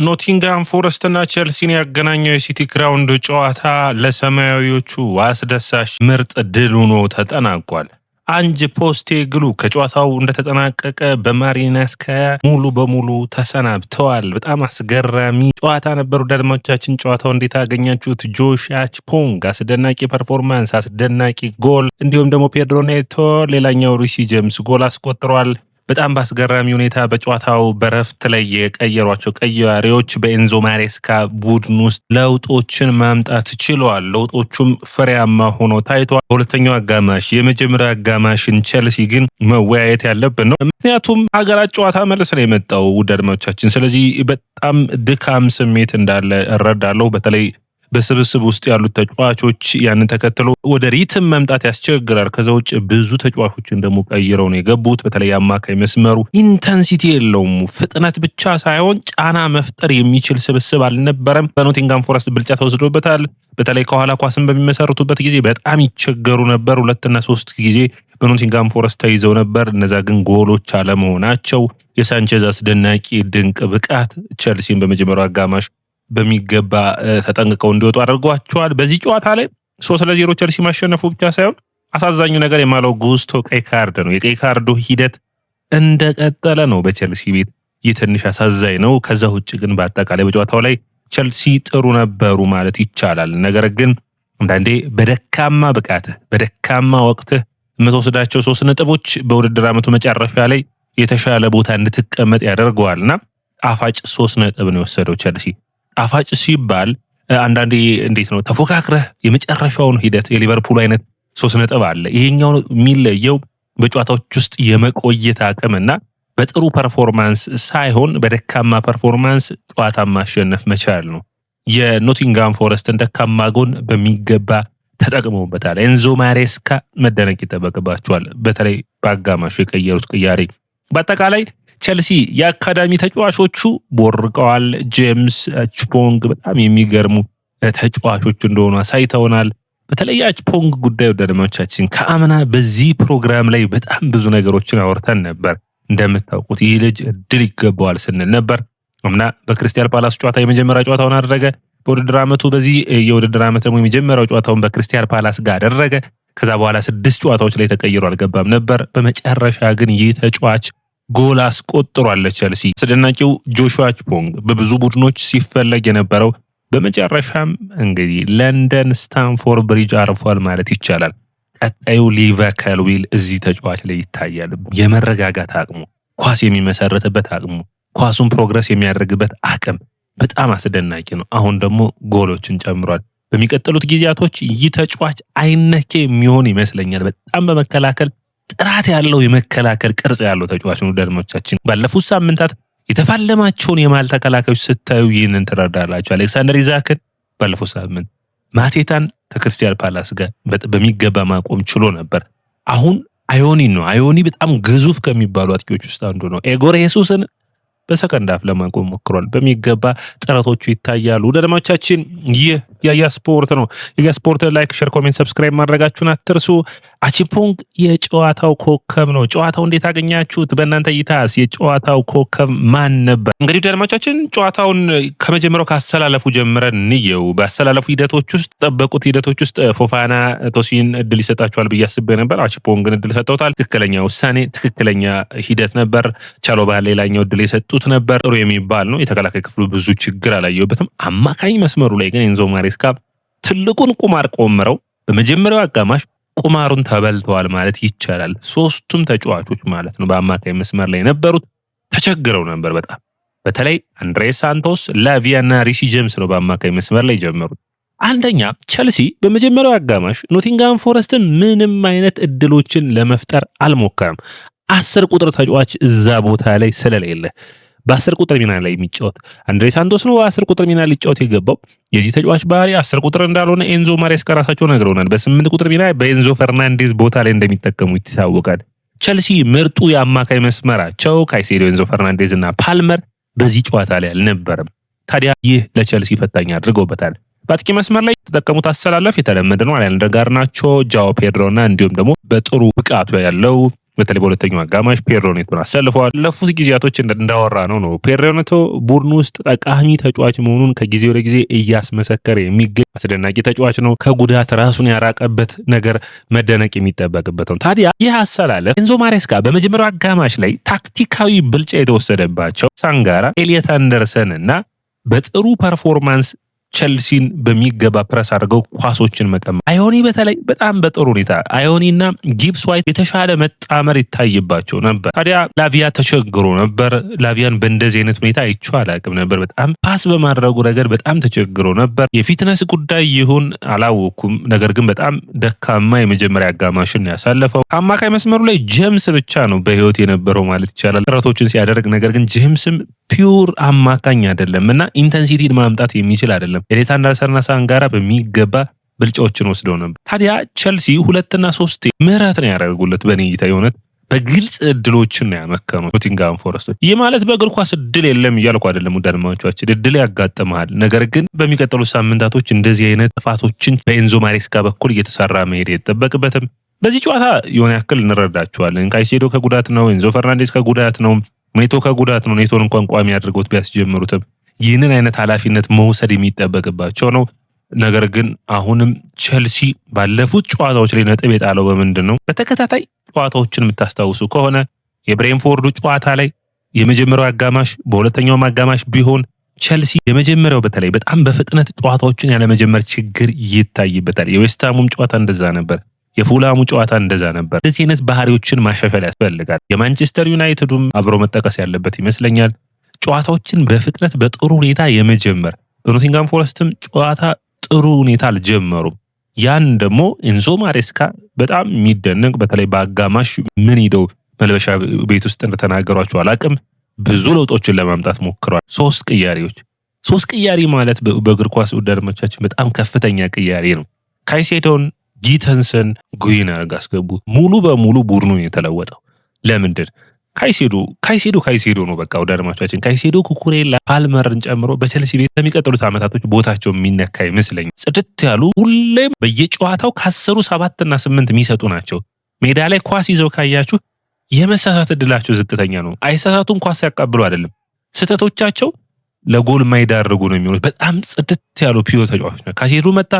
ኖቲንግሃም ፎረስት እና ቼልሲን ያገናኘው የሲቲ ግራውንድ ጨዋታ ለሰማያዊዎቹ አስደሳች ምርጥ ድል ሆኖ ተጠናቋል። አንጅ ፖስቴግሉ ከጨዋታው እንደተጠናቀቀ በማሪናስካያ ሙሉ በሙሉ ተሰናብተዋል። በጣም አስገራሚ ጨዋታ ነበር። አድማጮቻችን ጨዋታው እንዴት አገኛችሁት? ጆሽ አችፖንግ አስደናቂ ፐርፎርማንስ፣ አስደናቂ ጎል፣ እንዲሁም ደግሞ ፔድሮ ኔቶ ሌላኛው ሪሲ ጄምስ ጎል አስቆጥሯል። በጣም በአስገራሚ ሁኔታ በጨዋታው በረፍት ላይ የቀየሯቸው ቀያሪዎች በኤንዞ ማሬስካ ቡድን ውስጥ ለውጦችን ማምጣት ችለዋል። ለውጦቹም ፍሬያማ ሆኖ ታይቷል። በሁለተኛው አጋማሽ የመጀመሪያው አጋማሽን ቼልሲ ግን መወያየት ያለብን ነው። ምክንያቱም ሀገራት ጨዋታ መልስ ነው የመጣው ውድ አድማጮቻችን። ስለዚህ በጣም ድካም ስሜት እንዳለ እረዳለሁ። በተለይ በስብስብ ውስጥ ያሉት ተጫዋቾች ያንን ተከትሎ ወደ ሪትም መምጣት ያስቸግራል። ከዛ ውጭ ብዙ ተጫዋቾችን ደግሞ ቀይረው ነው የገቡት። በተለይ አማካይ መስመሩ ኢንተንሲቲ የለውም። ፍጥነት ብቻ ሳይሆን ጫና መፍጠር የሚችል ስብስብ አልነበረም። በኖቲንግሃም ፎረስት ብልጫ ተወስዶበታል። በተለይ ከኋላ ኳስን በሚመሰርቱበት ጊዜ በጣም ይቸገሩ ነበር። 2 እና 3 ጊዜ በኖቲንግሃም ፎረስት ተይዘው ነበር። እነዛ ግን ጎሎች አለመሆናቸው የሳንቼዝ አስደናቂ ድንቅ ብቃት ቼልሲን በመጀመሪያው አጋማሽ በሚገባ ተጠንቅቀው እንዲወጡ አድርጓቸዋል። በዚህ ጨዋታ ላይ 3-0 ቼልሲ ማሸነፉ ብቻ ሳይሆን አሳዛኙ ነገር የማሎ ጉስቶ ቀይ ካርድ ነው። የቀይ ካርዱ ሂደት እንደቀጠለ ነው በቼልሲ ቤት። ይህ ትንሽ አሳዛኝ ነው። ከዛ ውጭ ግን በአጠቃላይ በጨዋታው ላይ ቼልሲ ጥሩ ነበሩ ማለት ይቻላል። ነገር ግን አንዳንዴ በደካማ ብቃትህ በደካማ ወቅትህ የምትወስዳቸው 3 ነጥቦች በውድድር ዓመቱ መጨረሻ ላይ የተሻለ ቦታ እንድትቀመጥ ያደርገዋልና ጣፋጭ 3 ነጥብ ነው የወሰደው ቼልሲ። ጣፋጭ ሲባል አንዳንዴ እንዴት ነው ተፎካክረህ የመጨረሻውን ሂደት የሊቨርፑል አይነት 3 ነጥብ አለ። ይሄኛው የሚለየው በጨዋታዎች ውስጥ የመቆየት አቅምና በጥሩ ፐርፎርማንስ ሳይሆን በደካማ ፐርፎርማንስ ጨዋታ ማሸነፍ መቻል ነው። የኖቲንግሃም ፎረስትን ደካማ ጎን በሚገባ ተጠቅመውበታል። ኤንዞ ማሬስካ መደነቅ ይጠበቅባቸዋል። በተለይ በአጋማሹ የቀየሩት ቅያሬ በአጠቃላይ ቼልሲ የአካዳሚ ተጫዋቾቹ ቦርቀዋል። ጄምስ አችፖንግ በጣም የሚገርሙ ተጫዋቾች እንደሆኑ አሳይተውናል። በተለይ አችፖንግ ጉዳይ ወደ አድማጮቻችን ከአምና በዚህ ፕሮግራም ላይ በጣም ብዙ ነገሮችን አወርተን ነበር። እንደምታውቁት ይህ ልጅ እድል ይገባዋል ስንል ነበር። አምና በክሪስታል ፓላስ ጨዋታ የመጀመሪያ ጨዋታውን አደረገ። በውድድር ዓመቱ በዚህ የውድድር ዓመት ደግሞ የመጀመሪያው ጨዋታውን በክሪስታል ፓላስ ጋር አደረገ። ከዛ በኋላ 6 ጨዋታዎች ላይ ተቀይሮ አልገባም ነበር። በመጨረሻ ግን ይህ ተጫዋች ጎል አስቆጥሯል ቼልሲ። አስደናቂው ጆሹዋ አችፖንግ በብዙ ቡድኖች ሲፈለግ የነበረው በመጨረሻም እንግዲህ ለንደን ስታንፎርድ ብሪጅ አርፏል ማለት ይቻላል። ቀጣዩ ሊቨርፑል እዚህ ተጫዋች ላይ ይታያል። የመረጋጋት አቅሙ፣ ኳስ የሚመሰርትበት አቅሙ፣ ኳሱን ፕሮግረስ የሚያደርግበት አቅም በጣም አስደናቂ ነው። አሁን ደግሞ ጎሎችን ጨምሯል። በሚቀጥሉት ጊዜያቶች ይህ ተጫዋች አይነኬ የሚሆን ይመስለኛል። በጣም በመከላከል ጥራት ያለው የመከላከል ቅርጽ ያለው ተጫዋች ነው። ደርሞቻችን ባለፉት ሳምንታት የተፋለማቸውን የማል ተከላካዮች ስታዩ ይህንን ትረዳላችሁ። አሌክሳንደር ኢዛክን ባለፉት ሳምንት፣ ማቴታን ከክሪስታል ፓላስ ጋር በሚገባ ማቆም ችሎ ነበር። አሁን አዮኒ ነው። አዮኒ በጣም ግዙፍ ከሚባሉ አጥቂዎች ውስጥ አንዱ ነው። ኤጎር ሄሱስን በሰከንድ ሃፍ ለማቆም ሞክሯል። በሚገባ ጥረቶቹ ይታያሉ። ደረማቻችን ይህ ያያ ስፖርት ነው። ያያ ስፖርት ላይክ፣ ሼር፣ ኮሜንት፣ ሰብስክራይብ ማድረጋችሁን አትርሱ። አችፖንግ የጨዋታው ኮከብ ነው። ጨዋታው እንዴት አገኛችሁት? በእናንተ እይታስ የጨዋታው ኮከብ ማን ነበር? እንግዲህ ደረማቻችን ጨዋታውን ከመጀመሪያው ካሰላለፉ ጀምረን እንየው። በአሰላለፉ ሂደቶች ውስጥ ጠበቁት ሂደቶች ውስጥ ፎፋና ቶሲን እድል ይሰጣቸዋል ብዬ አስቤ ነበር። አችፖንግን እድል ሰጥተውታል። ትክክለኛ ውሳኔ፣ ትክክለኛ ሂደት ነበር። ቻሎባ ሌላኛው እድል የሰጡት ነበር። ጥሩ የሚባል ነው። የተከላካይ ክፍሉ ብዙ ችግር አላየሁበትም። አማካኝ መስመሩ ላይ ግን ኤንዞ ማሬስካ ትልቁን ቁማር ቆምረው በመጀመሪያው አጋማሽ ቁማሩን ተበልተዋል ማለት ይቻላል። 3ቱም ተጫዋቾች ማለት ነው በአማካኝ መስመር ላይ የነበሩት ተቸግረው ነበር በጣም። በተለይ አንድሬ ሳንቶስ፣ ላቪያና ሪሲ ጄምስ ነው በአማካኝ መስመር ላይ ጀመሩት። አንደኛ ቼልሲ በመጀመሪያው አጋማሽ ኖቲንግሃም ፎረስትን ምንም አይነት እድሎችን ለመፍጠር አልሞከረም። 10 ቁጥር ተጫዋች እዛ ቦታ ላይ ስለሌለ በ10 ቁጥር ሚና ላይ የሚጫወት አንድሬ ሳንቶስ ነው። 10 ቁጥር ሚና ሊጫወት የገባው የዚህ ተጫዋች ባህሪ 10 ቁጥር እንዳልሆነ ኤንዞ ማሬስካ ራሳቸው ነግረውናል። በ8 ቁጥር ሚና በኤንዞ ፈርናንዴዝ ቦታ ላይ እንደሚጠቀሙ ይታወቃል። ቼልሲ ምርጡ የአማካይ መስመራቸው ካይሴዶ፣ ኤንዞ ፈርናንዴዝ እና ፓልመር በዚህ ጨዋታ ላይ አልነበረም። ታዲያ ይህ ለቼልሲ ፈታኝ አድርገውበታል። በአጥቂ መስመር ላይ የተጠቀሙት አሰላለፍ የተለመደ ነው። አሌክሳንደር ጋርናቾ፣ ጃኦ ፔድሮና እንዲሁም ደግሞ በጥሩ ብቃቱ ያለው በተለይ በሁለተኛው አጋማሽ ፔድሮ ኔቶን አሰልፈዋል። ለፉት ጊዜያቶች እንዳወራ ነው ፔድሮ ኔቶ ቡድኑ ውስጥ ጠቃሚ ተጫዋች መሆኑን ከጊዜ ወደ ጊዜ እያስመሰከረ የሚገኝ አስደናቂ ተጫዋች ነው። ከጉዳት ራሱን ያራቀበት ነገር መደነቅ የሚጠበቅበት ነው። ታዲያ ይህ አሰላለፍ ኤንዞ ማሬስካ በመጀመሪያው አጋማሽ ላይ ታክቲካዊ ብልጫ የተወሰደባቸው ሳንጋራ፣ ኤሊየት አንደርሰን እና በጥሩ ፐርፎርማንስ ቸልሲን በሚገባ ፕረስ አድርገው ኳሶችን መቀመጥ አዮኒ በተለይ በጣም በጥሩ ሁኔታ አዮኒና ጊብስ ዋይት የተሻለ መጣመር ይታይባቸው ነበር። ታዲያ ላቪያ ተቸግሮ ነበር። ላቪያን በእንደዚህ አይነት ሁኔታ አይቼው አላቅም ነበር። በጣም ፓስ በማድረጉ ረገድ በጣም ተቸግሮ ነበር። የፊትነስ ጉዳይ ይሁን አላወኩም፣ ነገር ግን በጣም ደካማ የመጀመሪያ አጋማሽን ያሳለፈው። አማካይ መስመሩ ላይ ጄምስ ብቻ ነው በህይወት የነበረው ማለት ይቻላል ጥረቶችን ሲያደርግ፣ ነገር ግን ጄምስም ፒውር አማካኝ አይደለም እና ኢንተንሲቲን ማምጣት የሚችል አይደለም። ኤሊየት አንደርሰንና ሳንጋራ በሚገባ ብልጫዎችን ወስደው ነበር። ታዲያ ቸልሲ 2 እና 3 ምህረት ነው ያደረጉለት። በኔ እይታ የሆነት በግልጽ እድሎችን ነው ያመከኑ ኖቲንግሃም ፎረስቶች። ይህ ማለት በእግር ኳስ እድል የለም እያልኩ አይደለም ውድ አድማጮቻችን፣ እድል ያጋጥመሃል። ነገር ግን በሚቀጥሉት ሳምንታቶች እንደዚህ አይነት ጥፋቶችን በኤንዞ ማሬስካ በኩል እየተሰራ መሄድ አይጠበቅበትም። በዚህ ጨዋታ የሆነ ያክል እንረዳቸዋለን። ካይሴዶ ከጉዳት ነው፣ ኤንዞ ፈርናንዴዝ ከጉዳት ነው፣ ኔቶ ከጉዳት ነው። ኔቶን እንኳን ቋሚ አድርገውት ቢያስጀምሩትም ይህንን አይነት ኃላፊነት መውሰድ የሚጠበቅባቸው ነው። ነገር ግን አሁንም ቸልሲ ባለፉት ጨዋታዎች ላይ ነጥብ የጣለው በምንድን ነው? በተከታታይ ጨዋታዎችን የምታስታውሱ ከሆነ የብሬንፎርዱ ጨዋታ ላይ የመጀመሪያው አጋማሽ በሁለተኛውም አጋማሽ ቢሆን ቸልሲ የመጀመሪያው በተለይ በጣም በፍጥነት ጨዋታዎችን ያለመጀመር ችግር ይታይበታል። የዌስትሃሙም ጨዋታ እንደዛ ነበር። የፉላሙ ጨዋታ እንደዛ ነበር። እንደዚህ አይነት ባህሪዎችን ማሻሻል ያስፈልጋል። የማንቸስተር ዩናይትዱም አብሮ መጠቀስ ያለበት ይመስለኛል። ጨዋታዎችን በፍጥነት በጥሩ ሁኔታ የመጀመር በኖቲንግሃም ፎረስትም ጨዋታ ጥሩ ሁኔታ አልጀመሩም። ያን ደግሞ ኤንዞ ማሬስካ በጣም የሚደነቅ በተለይ በአጋማሽ ምን ሄደው መልበሻ ቤት ውስጥ እንደተናገሯቸው አላቅም፣ ብዙ ለውጦችን ለማምጣት ሞክረዋል። 3 ቅያሬዎች። 3 ቅያሬ ማለት በእግር ኳስ ውድድሮቻችን በጣም ከፍተኛ ቅያሬ ነው። ካይሴዶን፣ ጊተንሰን፣ ጉይን አስገቡ። ሙሉ በሙሉ ቡድኑን የተለወጠው ለምንድን? ካይሴዶ ነው። በቃ ወደ አድማጮቻችን ካይሴዶ፣ ኩኩሬላ፣ ፓልመርን ጨምሮ በቸልሲ ቤት ለሚቀጥሉት ዓመታቶች ቦታቸው የሚነካ ይመስለኛል። ጽድት ያሉ ሁሌም በየጨዋታው ከ10 7 እና 8 የሚሰጡ ናቸው። ሜዳ ላይ ኳስ ይዘው ካያችሁ የመሳሳት እድላቸው ዝቅተኛ ነው። አይሳሳቱም፣ ኳስ ያቀብሉ አይደለም። ስህተቶቻቸው ለጎል ማይዳርጉ ነው የሚሆኑት። በጣም ጽድት ያሉ ፒዮ ተጫዋቾች ነው። ካይሴዶ መጣ፣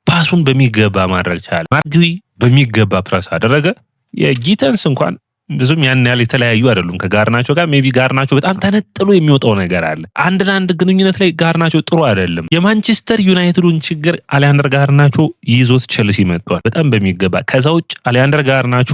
ፓሱን በሚገባ ማድረግ ቻለ። ማርግዊ በሚገባ ፕረስ አደረገ። የጊተንስ እንኳን ብዙም ያን ያህል የተለያዩ አይደሉም ከጋርናቾ ጋር። ሜቢ ጋርናቾ በጣም ተነጥሎ የሚወጣው ነገር አለ። አንድ ለአንድ ግንኙነት ላይ ጋርናቾ ጥሩ አይደለም። የማንቸስተር ዩናይትዱን ችግር አሊያንደር ጋርናቾ ይዞት ቸልሲ መጥቷል በጣም በሚገባ። ከዛ ውጭ አሊያንደር ጋርናቾ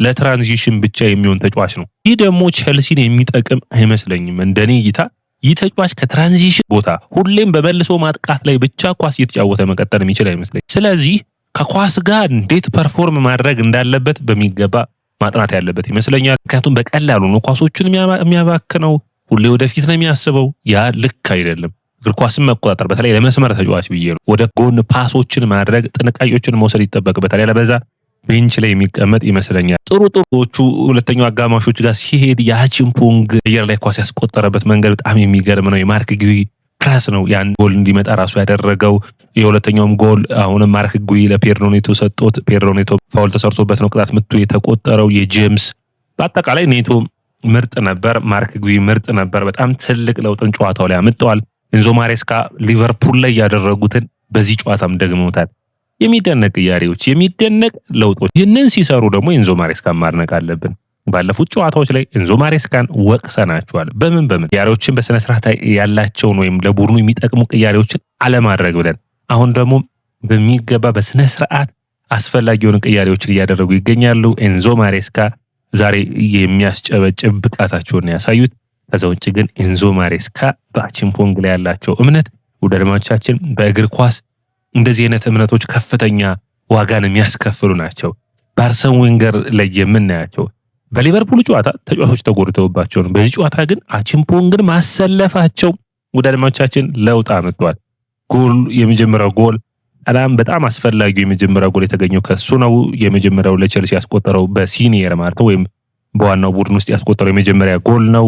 ለትራንዚሽን ብቻ የሚሆን ተጫዋች ነው። ይህ ደግሞ ቸልሲን የሚጠቅም አይመስለኝም እንደኔ እይታ። ይህ ተጫዋች ከትራንዚሽን ቦታ ሁሌም በመልሶ ማጥቃት ላይ ብቻ ኳስ እየተጫወተ መቀጠል የሚችል አይመስለኝም። ስለዚህ ከኳስ ጋር እንዴት ፐርፎርም ማድረግ እንዳለበት በሚገባ ማጥናት ያለበት ይመስለኛል። ምክንያቱም በቀላሉ ነው ኳሶችን የሚያባክነው፣ ሁሌ ወደፊት ነው የሚያስበው። ያ ልክ አይደለም። እግር ኳስን መቆጣጠር በተለይ ለመስመር ተጫዋች ብዬ ነው ወደ ጎን ፓሶችን ማድረግ፣ ጥንቃቄዎችን መውሰድ ይጠበቅበታል። ያለበዛ ቤንች ላይ የሚቀመጥ ይመስለኛል። ጥሩዎቹ ሁለተኛው አጋማሾች ጋር ሲሄድ የአቺምፖንግ አየር ላይ ኳስ ያስቆጠረበት መንገድ በጣም የሚገርም ነው። የማርክ ጉይ ፕረስ ነው ያን ጎል እንዲመጣ ራሱ ያደረገው። የሁለተኛውም ጎል አሁንም ማርክ ጉይ ለፔድሮ ኔቶ ሰጥቶት ፔድሮ ኔቶ ፋውል ተሰርቶበት ነው ቅጣት ምቱ የተቆጠረው። የጄምስ በአጠቃላይ ኔቶ ምርጥ ነበር፣ ማርክ ጉይ ምርጥ ነበር። በጣም ትልቅ ለውጥን ጨዋታው ላይ አምጥተዋል። ኤንዞ ማሬስካ ሊቨርፑል ላይ ያደረጉትን በዚህ ጨዋታም ደግመውታል። የሚደነቅ ቅያሬዎች፣ የሚደነቅ ለውጦች። ይህንን ሲሰሩ ደግሞ ኤንዞ ማሬስካን ማድነቅ አለብን። ባለፉት ጨዋታዎች ላይ ኤንዞ ማሬስካን ወቅሰናቸዋል። በምን ቅያሬዎችን በስነ ስርዓት ያላቸውን ወይም ለቡድኑ የሚጠቅሙ ቅያሬዎችን አለማድረግ ብለን፣ አሁን ደግሞ በሚገባ በስነ ስርዓት አስፈላጊ የሆኑ ቅያሬዎችን እያደረጉ ይገኛሉ። ኤንዞ ማሬስካ ዛሬ የሚያስጨበጭብ ብቃታቸውን ያሳዩት። ከዛ ውጭ ግን ኤንዞ ማሬስካ በአቺምፖንግ ላይ ያላቸው እምነት ወደ አድማጮቻችን በእግር ኳስ እንደዚህ አይነት እምነቶች ከፍተኛ ዋጋን የሚያስከፍሉ ናቸው። በአርሰን ዌንገር ላይ የምናያቸው በሊቨርፑል ጨዋታ ተጫዋቾች ተጎድተውባቸው ነው። በዚህ ጨዋታ ግን አቺምፖንግን ማሰለፋቸው ወደ አድማጮቻችን ለውጥ አመጥቷል። ጎል የመጀመሪያው ጎል በጣም አስፈላጊው የመጀመሪያው ጎል የተገኘው ከሱ ነው። የመጀመሪያው ለቸልሲ ያስቆጠረው በሲኒየር ማለት ወይም በዋናው ቡድን ውስጥ ያስቆጠረው የመጀመሪያ ጎል ነው።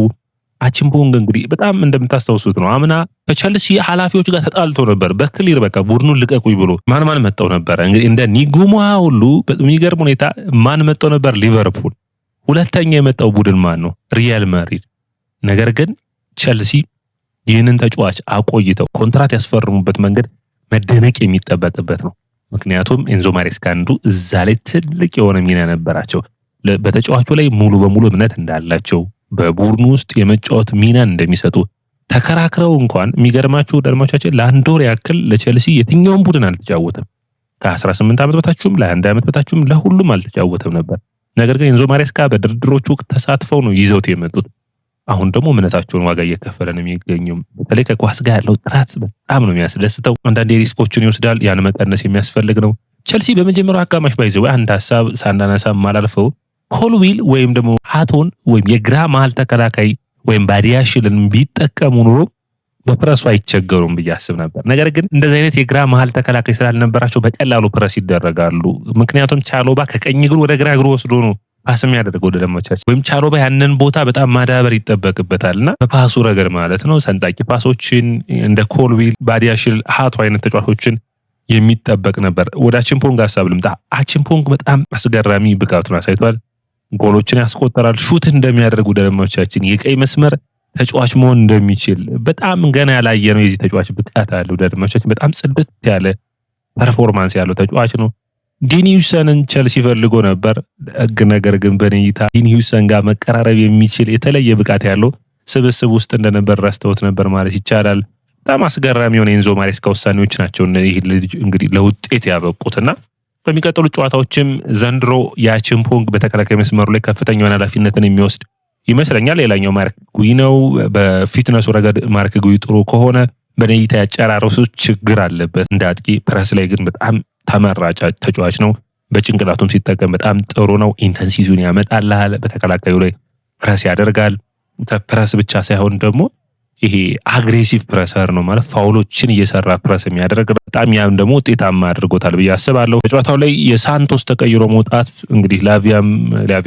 አቺምፖንግ እንግዲህ በጣም እንደምታስታውሱት ነው አምና ከቸልሲ ኃላፊዎች ጋር ተጣልቶ ነበር። በክሊር በቃ ቡድኑን ልቀቁኝ ብሎ ማን መጣው ነበር እንግዲህ እንደ ኒጉማ ሁሉ በሚገርም ሁኔታ ማን መጣው ነበር? ሊቨርፑል ሁለተኛ የመጣው ቡድን ማን ነው? ሪያል ማድሪድ። ነገር ግን ቸልሲ ይህንን ተጫዋች አቆይተው ኮንትራት ያስፈርሙበት መንገድ መደነቅ የሚጠበቅበት ነው። ምክንያቱም ኤንዞ ማሬስካ አንዱ እዛ ላይ ትልቅ የሆነ ሚና ነበራቸው። በተጫዋቹ ላይ ሙሉ በሙሉ እምነት እንዳላቸው፣ በቡድኑ ውስጥ የመጫወት ሚናን እንደሚሰጡ ተከራክረው እንኳን የሚገርማችሁ አድማጮቻችን ለአንድ ወር ያክል ለቸልሲ የትኛውም ቡድን አልተጫወተም። ከ18 ዓመት በታችም ለ21 ዓመት በታችም ለሁሉም አልተጫወተም ነበር። ነገር ግን ኤንዞ ማሬስካ በድርድሮቹ ወቅት ተሳትፈው ነው ይዘውት የመጡት። አሁን ደግሞ እምነታቸውን ዋጋ እየከፈለ ነው የሚገኘው። በተለይ ከኳስ ጋር ያለው ጥራት በጣም ነው የሚያስደስተው። አንዳንድ ሪስኮችን ይወስዳል። ያን መቀነስ የሚያስፈልግ ነው። ቸልሲ በመጀመሪያው አጋማሽ ባይዘው አንድ ሀሳብ ሳናነሳ ማላልፈው ኮልዊል ወይም ደግሞ ሃቶን ወይም የግራ መሃል ተከላካይ ወይም ባዲያሽልን ቢጠቀሙ ኑሮ በፕረሱ አይቸገሩም ብዬ አስብ ነበር። ነገር ግን እንደዚህ አይነት የግራ መሃል ተከላካይ ስላልነበራቸው በቀላሉ ፕረስ ይደረጋሉ። ምክንያቱም ቻሎባ ከቀኝ እግሩ ወደ ግራ እግሩ ወስዶ ነው ፓስ የሚያደርገው ወደ ደሞቻችን ወይም ቻሎባ ያንን ቦታ በጣም ማዳበር ይጠበቅበታልና በፓሱ ረገድ ማለት ነው ሰንጣቂ ፓሶችን እንደ ኮልዊል፣ ባዲያሽል፣ ሃቶ አይነት ተጫዋቾችን የሚጠበቅ ነበር። ወደ አቺምፖንግ ሀሳብ ልምጣ። አቺምፖንግ በጣም አስገራሚ ብቃቱን አሳይቷል። ጎሎችን ያስቆጠራል። ሹት እንደሚያደርጉ ደሞቻችን የቀይ መስመር ተጫዋች መሆን እንደሚችል በጣም ገና ያላየ ነው። የዚህ ተጫዋች ብቃት አለው። ደሞቻችን በጣም ጽድት ያለ ፐርፎርማንስ ያለው ተጫዋች ነው። ዲኒ ሁይሰንን ቸልሲ ፈልጎ ነበር። ነገር ግን በኔይታ ዲኒ ሁይሰን ጋር መቀራረብ የሚችል የተለየ ብቃት ያለው ስብስብ ውስጥ እንደነበር ረስተውት ነበር ማለት ይቻላል። በጣም አስገራሚ የሆነ ኤንዞ ማሬስካ ውሳኔዎች ናቸው ይህ ልጅ እንግዲህ ለውጤት ያበቁትና በሚቀጥሉ ጨዋታዎችም ዘንድሮ የአቺምፖንግ በተከላካይ መስመሩ ላይ ከፍተኛ የሆነ ኃላፊነትን የሚወስድ ይመስለኛል። ሌላኛው ማርክ ጉይ ነው። በፊትነሱ ረገድ ማርክ ጉይ ጥሩ ከሆነ በኔይታ ያጨራረሱ ችግር አለበት። እንደ አጥቂ ፕረስ ላይ ግን በጣም ተመራጭ ተጫዋች ነው። በጭንቅላቱም ሲጠቀም በጣም ጥሩ ነው። ኢንተንሲቲውን ያመጣልሃል። በተከላካዩ ላይ ፕረስ ያደርጋል። ፕረስ ብቻ ሳይሆን ደግሞ ይሄ አግሬሲቭ ፕረሰር ነው ማለት ፋውሎችን እየሰራ ፕረስ የሚያደርግ በጣም ያም ደግሞ ውጤታማ አድርጎታል ብዬ አስባለሁ። በጨዋታው ላይ የሳንቶስ ተቀይሮ መውጣት እንግዲህ ላቪያ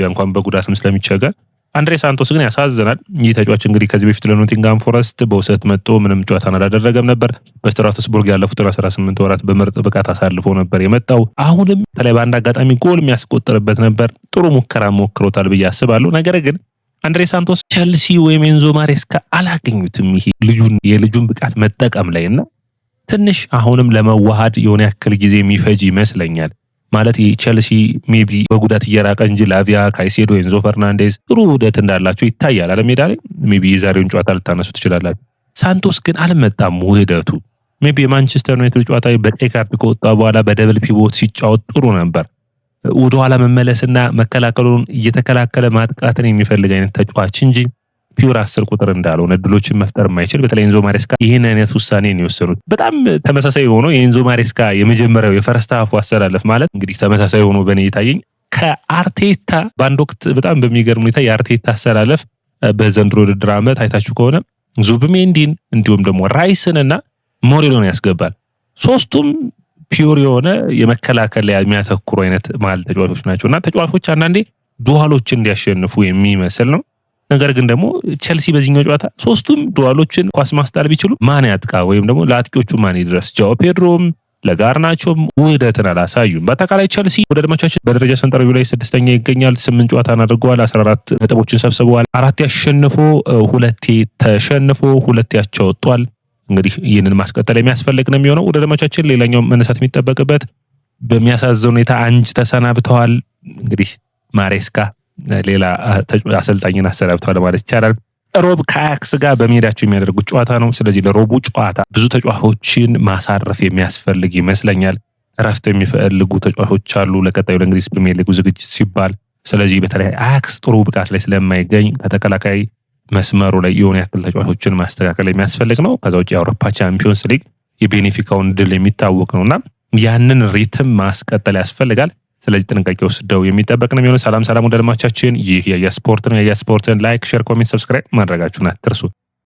እንኳን በጉዳትም ስለሚቸገር አንድሬ ሳንቶስ ግን ያሳዝናል። ይህ ተጫዋች እንግዲህ ከዚህ በፊት ለኖቲንጋም ፎረስት በውሰት መጥቶ ምንም ጨዋታን አላደረገም ነበር። በስትራስቡርግ ያለፉትን 18 ወራት በምርጥ ብቃት አሳልፎ ነበር የመጣው። አሁንም በተለይ በአንድ አጋጣሚ ጎል የሚያስቆጥርበት ነበር። ጥሩ ሙከራ ሞክሮታል ብዬ አስባለሁ። ነገር ግን አንድሬ ሳንቶስ ቸልሲ ወይም ኤንዞ ማሬስካ አላገኙትም ይሄ የልጁን ብቃት መጠቀም ላይና ትንሽ አሁንም ለመዋሃድ የሆነ ያክል ጊዜ የሚፈጅ ይመስለኛል። ማለት ቸልሲ ሜቢ በጉዳት እየራቀ እንጂ ላቪያ፣ ካይሴዶ፣ ኤንዞ ፈርናንዴዝ ጥሩ ውህደት እንዳላቸው ይታያል። አለሜዳ ላይ ሜቢ የዛሬውን ጨዋታ ልታነሱ ትችላላችሁ። ሳንቶስ ግን አልመጣም ውህደቱ። ሜቢ የማንቸስተር ዩናይትድ ጨዋታ በቀይ ካርድ ከወጣ በኋላ በደብል ፒቮት ሲጫወት ጥሩ ነበር። ወደ ኋላ መመለስና መከላከሉን እየተከላከለ ማጥቃትን የሚፈልግ አይነት ተጫዋች እንጂ ፒውር 10 ቁጥር እንዳልሆነ እድሎችን መፍጠር የማይችል በተለይ ኤንዞ ማሬስካ ይህን አይነት ውሳኔ ነው የወሰኑት። በጣም ተመሳሳይ ሆኖ የኤንዞ ማሬስካ የመጀመሪያው የፈረስት ሃፍ አሰላለፍ ማለት እንግዲህ ተመሳሳይ ሆኖ በእኔ የታየኝ ከአርቴታ በአንድ ወቅት በጣም በሚገርም ሁኔታ የአርቴታ አሰላለፍ በዘንድሮ ውድድር ዓመት አይታችሁ ከሆነ ዙብሜንዲን እንዲሁም ደግሞ ራይስንና ሞሬሎን ያስገባል። ሶስቱም ፒውር የሆነ የመከላከል ላይ የሚያተኩሩ አይነት መሀል ተጫዋቾች ናቸውና ተጫዋቾች አንዳንዴ ዱዋሎችን እንዲያሸንፉ የሚመስል ነው። ነገር ግን ደግሞ ቸልሲ በዚህኛው ጨዋታ ሶስቱም ዱዋሎችን ኳስ ማስጣል ቢችሉ ማን ያጥቃ ወይም ደግሞ ለአጥቂዎቹ ማን ይድረስ? ጃኦ ፔድሮም ለጋርናቾም ውህደትን አላሳዩም። በአጠቃላይ ቸልሲ ወደ አድማቻችን በደረጃ ሰንጠረዡ ላይ 6ኛ ይገኛል። 8 ጨዋታን አድርገዋል። 14 ነጥቦችን ሰብስበዋል። 4 ያሸንፎ 2 ተሸንፎ 2 ያቻ ወጥቷል። እንግዲህ ይህንን ማስቀጠል የሚያስፈልግ ነው የሚሆነው። ወደ አድማቻችን ሌላኛው መነሳት የሚጠበቅበት በሚያሳዝን ሁኔታ አንጅ ተሰናብተዋል። እንግዲህ ማሬስካ ሌላ አሰልጣኝን አሰናብተዋል ማለት ይቻላል። ሮብ ከአያክስ ጋር በሜዳቸው የሚያደርጉት ጨዋታ ነው። ስለዚህ ለሮቡ ጨዋታ ብዙ ተጫዋቾችን ማሳረፍ የሚያስፈልግ ይመስለኛል። እረፍት የሚፈልጉ ተጫዋቾች አሉ ለቀጣዩ ለእንግሊዝ ፕሪሚየር ሊግ ዝግጅት ሲባል። ስለዚህ በተለይ አያክስ ጥሩ ብቃት ላይ ስለማይገኝ ከተከላካይ መስመሩ ላይ የሆነ ያክል ተጫዋቾችን ማስተካከል የሚያስፈልግ ነው። ከዛ ውጭ የአውሮፓ ቻምፒዮንስ ሊግ የቤኔፊካውን ድል የሚታወቅ ነውና ያንን ሪትም ማስቀጠል ያስፈልጋል። ስለዚህ ጥንቃቄ ወስደው የሚጠበቅ ነው የሚሆነው። ሰላም ወደ አድማጮቻችን፣ ይህ የያ ስፖርት ነው። የያ ስፖርትን ላይክ፣ ሼር፣ ኮሜንት፣ ሰብስክራይብ ማድረጋችሁን አትርሱ።